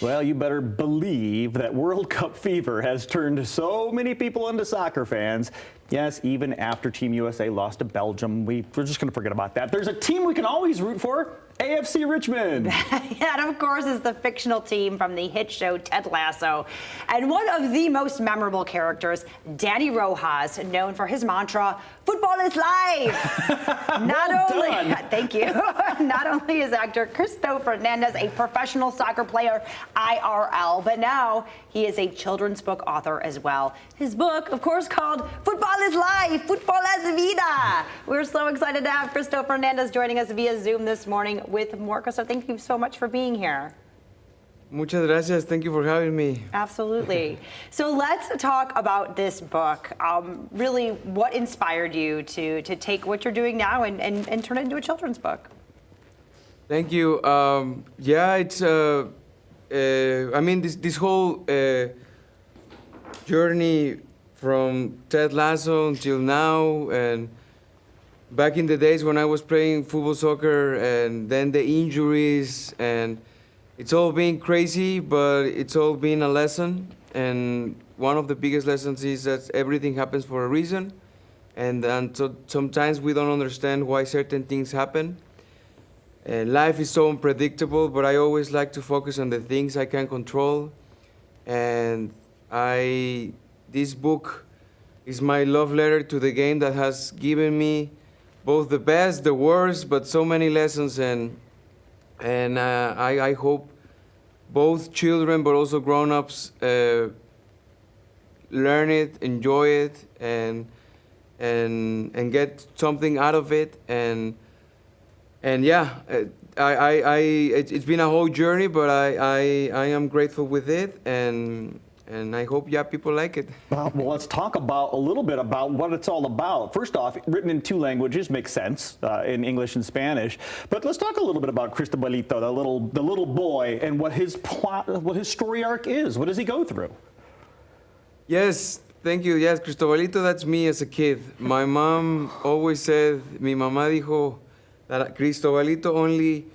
Well, you better believe that World Cup fever has turned so many people into soccer fans. Yes, even after Team USA lost to Belgium, we're just going to forget about that. There's a team we can always root for, AFC Richmond. That, of course, is the fictional team from the hit show Ted Lasso. And one of the most memorable characters, Danny Rojas, known for his mantra, "Football is life." Thank you. Not only is actor Cristo Fernández a professional soccer player, IRL, but now he is a children's book author as well. His book, of course, called Football is Life, Football es Vida. We're so excited to have Cristo Fernández joining us via Zoom this morning with more. Cristo, thank you so much for being here. Muchas gracias. Thank you for having me. Absolutely. So let's talk about this book. Really, what inspired you to take what you're doing now and turn it into a children's book? Thank you. Yeah, it's. I mean, this whole journey from Ted Lasso until now, and back in the days when I was playing football, soccer, and then the injuries, and it's all been crazy, but it's all been a lesson. And one of the biggest lessons is that everything happens for a reason, and so sometimes we don't understand why certain things happen. And life is so unpredictable, but I always like to focus on the things I can control. And this book is my love letter to the game that has given me both the best, the worst, but so many lessons. And I hope both children, but also grown-ups, learn it, enjoy it, and get something out of it. And yeah, it's been a whole journey, but I am grateful with it, and I hope people like it. Well, let's talk a little bit about what it's all about. First off, written in 2 languages makes sense, in English and Spanish. But let's talk a little bit about Cristobalito, the little boy, and what his story arc is. What does he go through? Yes, thank you. Yes, Cristobalito, that's me as a kid. My mom always said, mi mamá dijo, that Cristobalito only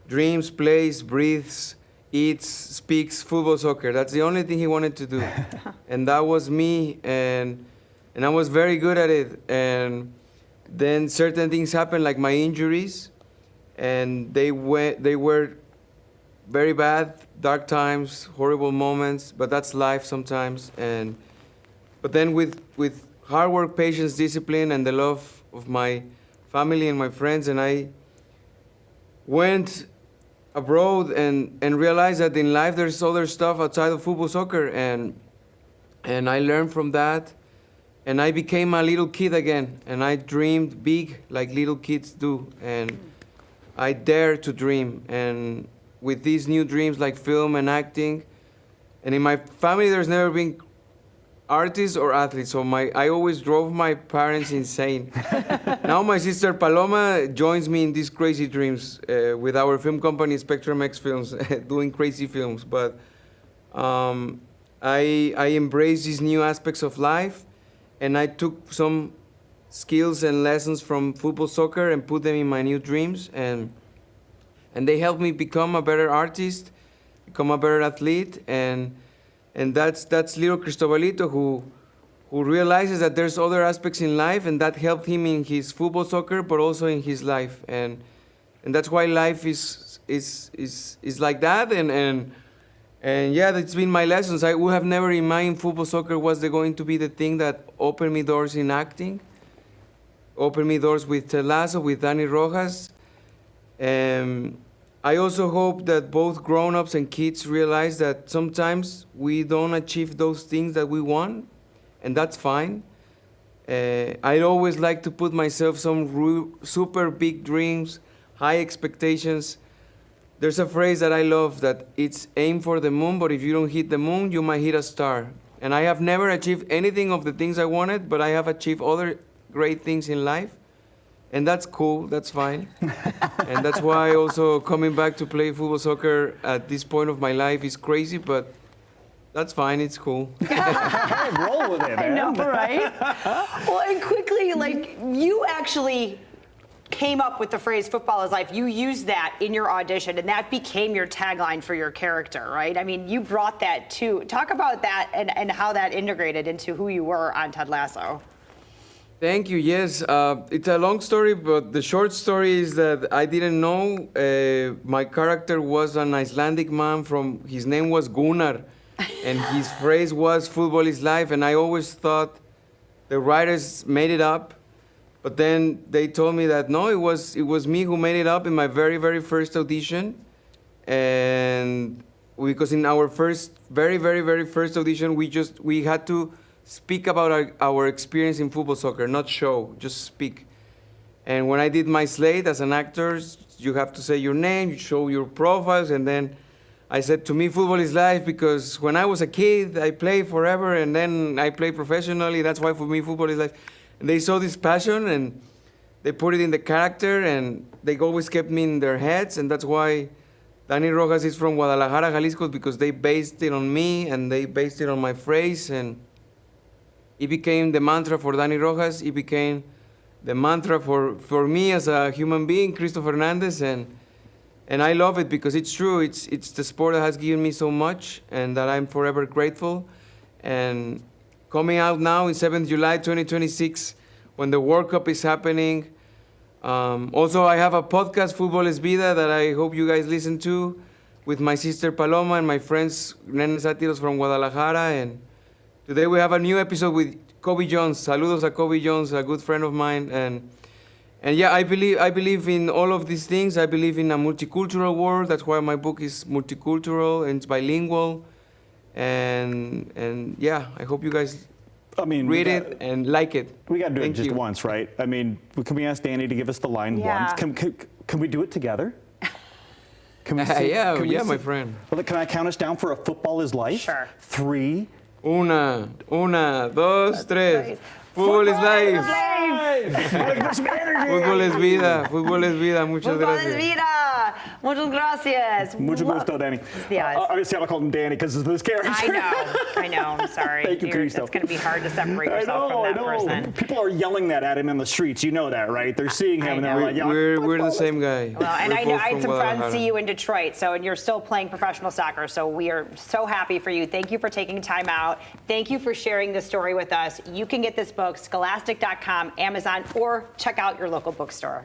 dreams, plays, breathes, eats, speaks football, soccer. That's the only thing he wanted to do. And that was me, and I was very good at it. And then certain things happened, like my injuries, and they were very bad, dark times, horrible moments, but that's life sometimes. But then with hard work, patience, discipline, and the love of my family and my friends, and I went abroad and realized that in life there's other stuff outside of football, soccer, and I learned from that, and I became a little kid again, and I dreamed big like little kids do, and I dared to dream, and with these new dreams like film and acting, and in my family there's never been artists or athletes, so I always drove my parents insane. Now my sister Paloma joins me in these crazy dreams with our film company Spectrum X Films, doing crazy films. But I embrace these new aspects of life, and I took some skills and lessons from football, soccer, and put them in my new dreams, and they helped me become a better artist, become a better athlete, and that's little Cristobalito who realizes that there's other aspects in life, and that helped him in his football, soccer, but also in his life, and that's why life is like that, and yeah, that's been my lessons. I would have never imagined football, soccer was going to be the thing that opened me doors in acting, opened me doors with Ted Lasso, with Danny Rojas. I also hope that both grown-ups and kids realize that sometimes we don't achieve those things that we want, and that's fine. I always like to put myself some super big dreams, high expectations. There's a phrase that I love that it's aim for the moon, but if you don't hit the moon, you might hit a star. And I have never achieved anything of the things I wanted, but I have achieved other great things in life. And that's cool, that's fine. And that's why also coming back to play football, soccer at this point of my life is crazy, but that's fine, it's cool. Hey, roll with it, man. I know, right? Well, and quickly, like, you actually came up with the phrase "football is life," you used that in your audition, and that became your tagline for your character, right? I mean, you brought that too. Talk about that and how that integrated into who you were on Ted Lasso. Thank you. Yes, it's a long story, but the short story is that I didn't know my character was an Icelandic man his name was Gunnar, and his phrase was "football is life," and I always thought the writers made it up. But then they told me that no, it was me who made it up in my very, very first audition. And because in our very, very, very first audition, we had to speak about our experience in football soccer, not show, just speak. And when I did my slate as an actor, you have to say your name, you show your profiles, and then I said, to me, football is life, because when I was a kid, I played forever, and then I played professionally. That's why for me, football is life. And they saw this passion, and they put it in the character, and they always kept me in their heads, and that's why Dani Rojas is from Guadalajara, Jalisco, because they based it on me, and they based it on my phrase, and it became the mantra for Dani Rojas. It became the mantra for me as a human being, Cristo Fernández, and I love it because it's true. It's the sport that has given me so much, and that I'm forever grateful. And coming out now in 7th July 2026, when the World Cup is happening. Also, I have a podcast, Fútbol es Vida, that I hope you guys listen to, with my sister Paloma and my friends Nene Sátiros from Guadalajara. And today we have a new episode with Kobe Jones. Saludos a Kobe Jones, a good friend of mine. And yeah, I believe in all of these things. I believe in a multicultural world. That's why my book is multicultural and it's bilingual. And yeah, I hope you guys read it and like it. We got to do Thank it just you. once, right? I mean, can we ask Danny to give us the line Yeah. once? Can we do it together? Can we Yeah, my friend. Well, can I count us down for a football is life? Sure. 3. Una, dos, tres. Fútbol es life. Fútbol es vida. Fútbol es vida. Muchas Fútbol es gracias. vida. Muchas gracias. Mucho gusto, Danny. Yes. Obviously, I'll call him Danny because of this character. I know. I'm sorry. Thank you, Cristo. It's going to be hard to separate yourself from that person. People are yelling that at him in the streets. You know that, right? They're seeing him and they're like, We're the same guy. Well, and We're I know both I had from some friends Guadalajara. see you in Detroit, and you're still playing professional soccer. So we are so happy for you. Thank you for taking time out. Thank you for sharing this story with us. You can get this book, scholastic.com, Amazon, or check out your local bookstore.